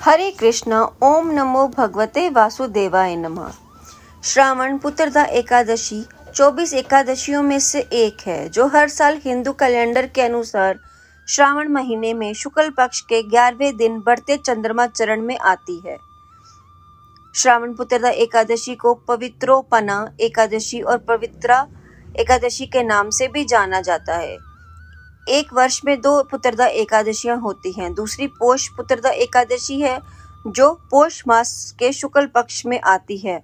हरे कृष्ण। ओम नमो भगवते वासुदेवाय नमः। श्रावण पुत्रदा एकादशी 24 एकादशियों में से एक है जो हर साल हिंदू कैलेंडर के अनुसार श्रावण महीने में शुक्ल पक्ष के 11वें दिन बढ़ते चंद्रमा चरण में आती है। श्रावण पुत्रदा एकादशी को पवित्रोपना एकादशी और पवित्रा एकादशी के नाम से भी जाना जाता है। एक वर्ष में 2 पुत्रदा एकादशियां होती हैं। दूसरी पोष पुत्रदा एकादशी है जो पोष मास के शुक्ल पक्ष में आती है।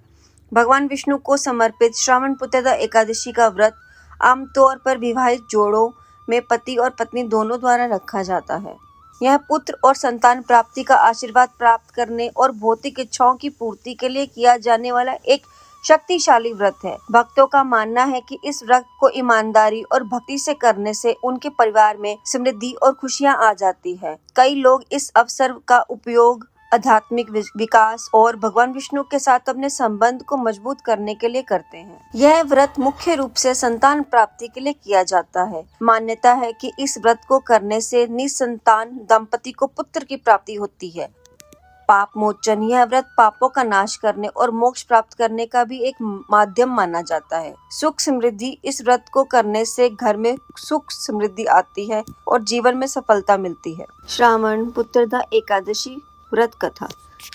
भगवान विष्णु को समर्पित श्रावण पुत्रदा एकादशी का व्रत आमतौर पर विवाहित जोड़ों में पति और पत्नी दोनों द्वारा रखा जाता है। यह पुत्र और संतान प्राप्ति का आशीर्वाद प्राप्त करने और भौतिक इच्छाओं की पूर्ति के लिए किया जाने वाला एक शक्तिशाली व्रत है। भक्तों का मानना है कि इस व्रत को ईमानदारी और भक्ति से करने से उनके परिवार में समृद्धि और खुशियां आ जाती है। कई लोग इस अवसर का उपयोग आध्यात्मिक विकास और भगवान विष्णु के साथ अपने संबंध को मजबूत करने के लिए करते हैं। यह व्रत मुख्य रूप से संतान प्राप्ति के लिए किया जाता है। मान्यता है कि इस व्रत को करने से निसंतान दंपति को पुत्र की प्राप्ति होती है। पाप मोचन, यह व्रत पापों का नाश करने और मोक्ष प्राप्त करने का भी एक माध्यम माना जाता है। सुख समृद्धि, इस व्रत को करने से घर में सुख समृद्धि आती है और जीवन में सफलता मिलती है। श्रावण पुत्रदा एकादशी व्रत कथा।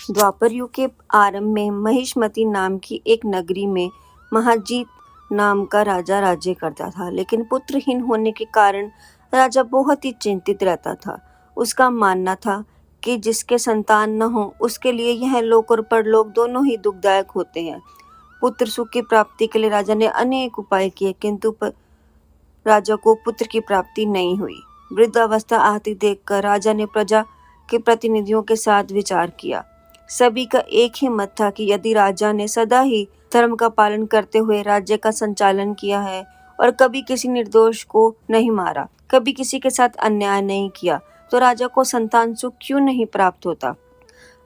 द्वापर युग के आरंभ में महिष्मती नाम की एक नगरी में महाजीत नाम का राजा राज्य करता था, लेकिन पुत्रहीन होने के कारण राजा बहुत ही चिंतित रहता था। उसका मानना था कि जिसके संतान न हो उसके लिए यह लोक और परलोक दोनों ही दुखदायक होते हैं। पुत्र सुख की प्राप्ति के लिए राजा ने अनेक उपाय किए, किंतु राजा को पुत्र की प्राप्ति नहीं हुई। वृद्धावस्था आती देखकर राजा ने प्रजा के प्रतिनिधियों के साथ विचार किया। सभी का एक ही मत था कि यदि राजा ने सदा ही धर्म का पालन करते हुए राज्य का संचालन किया है और कभी किसी निर्दोष को नहीं मारा, कभी किसी के साथ अन्याय नहीं किया, तो राजा को संतान सुख क्यों नहीं प्राप्त होता।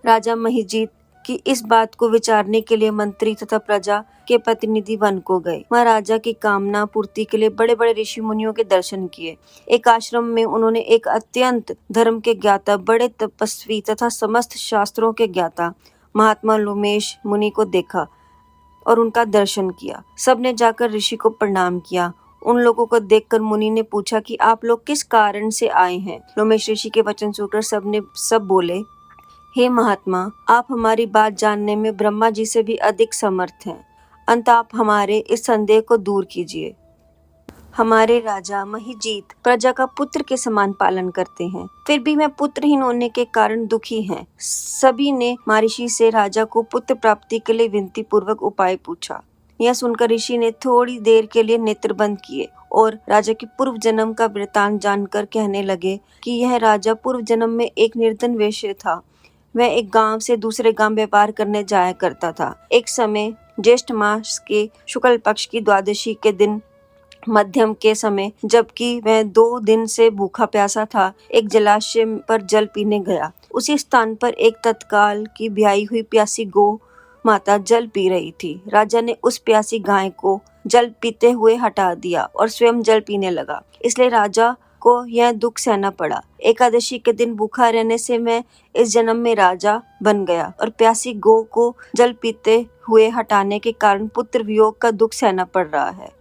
राजा महिजीत की इस बात को विचारने के लिए मंत्री तथा प्रजा के प्रतिनिधि वन को गए। वहाँ राजा की कामना पूर्ति के लिए बड़े बड़े ऋषि मुनियों के दर्शन किए। एक आश्रम में उन्होंने एक अत्यंत धर्म के ज्ञाता, बड़े तपस्वी तथा समस्त शास्त्रों के ज्ञाता महात्मा लोमेश मुनि को देखा और उनका दर्शन किया। सबने जाकर ऋषि को प्रणाम किया। उन लोगों को देखकर मुनि ने पूछा कि आप लोग किस कारण से आए हैं। लोमेश ऋषि के वचन सुनकर सब बोले, हे महात्मा, आप हमारी बात जानने में ब्रह्मा जी से भी अधिक समर्थ हैं। अंत आप हमारे इस संदेह को दूर कीजिए। हमारे राजा महिजीत प्रजा का पुत्र के समान पालन करते हैं, फिर भी मैं पुत्रहीन होने के कारण दुखी हैं। सभी ने महर्षि से राजा को पुत्र प्राप्ति के लिए विनती पूर्वक उपाय पूछा। यह सुनकर ऋषि ने थोड़ी देर के लिए नेत्र बंद किए और राजा के पूर्व जन्म का वृतांत जानकर कहने लगे कि यह राजा पूर्व जन्म में एक निर्धन वैश्य था। वह एक गांव से दूसरे गांव व्यापार करने जाया करता था। एक समय ज्येष्ठ मास के शुक्ल पक्ष की द्वादशी के दिन मध्यम के समय, जबकि वह 2 दिन से भूखा प्यासा था, एक जलाशय पर जल पीने गया। उसी स्थान पर एक तत्काल की ब्याई हुई प्यासी गौ माता जल पी रही थी। राजा ने उस प्यासी गाय को जल पीते हुए हटा दिया और स्वयं जल पीने लगा। इसलिए राजा को यह दुख सहना पड़ा। एकादशी के दिन भूखा रहने से मैं इस जन्म में राजा बन गया और प्यासी गौ को जल पीते हुए हटाने के कारण पुत्र वियोग का दुख सहना पड़ रहा है।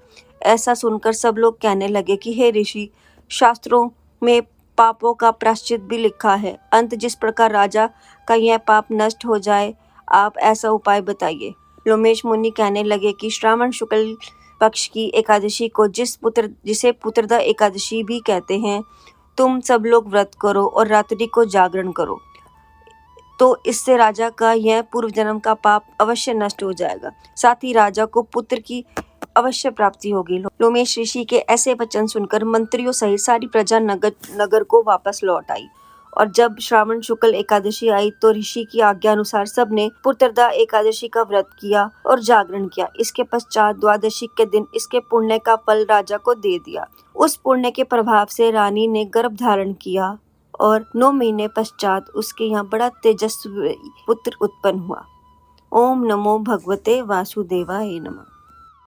ऐसा सुनकर सब लोग कहने लगे कि हे ऋषि, शास्त्रों में पापों का प्रायश्चित भी लिखा है। अंत जिस प्रकार राजा का यह पाप नष्ट हो जाए, आप ऐसा उपाय बताइए। लोमेश मुनि कहने लगे कि श्रावण शुक्ल पक्ष की एकादशी को जिसे पुत्रदा एकादशी भी कहते हैं, तुम सब लोग व्रत करो और रात्रि को जागरण करो, तो इससे राजा का यह पूर्व जन्म का पाप अवश्य नष्ट हो जाएगा। साथ ही राजा को पुत्र की अवश्य प्राप्ति होगी। लोमेश ऋषि के ऐसे वचन सुनकर मंत्रियों सहित सारी प्रजा नगर को वापस लौट आई और जब श्रावण शुक्ल एकादशी आई तो ऋषि की आज्ञा अनुसार सबने पुत्रदा एकादशी का व्रत किया और जागरण किया। इसके पश्चात द्वादशी के दिन इसके पुण्य का फल राजा को दे दिया। उस पुण्य के प्रभाव से रानी ने गर्भ धारण किया और 9 महीने पश्चात उसके यहाँ बड़ा तेजस्वी पुत्र उत्पन्न हुआ। ओम नमो भगवते वासुदेवाय नमः।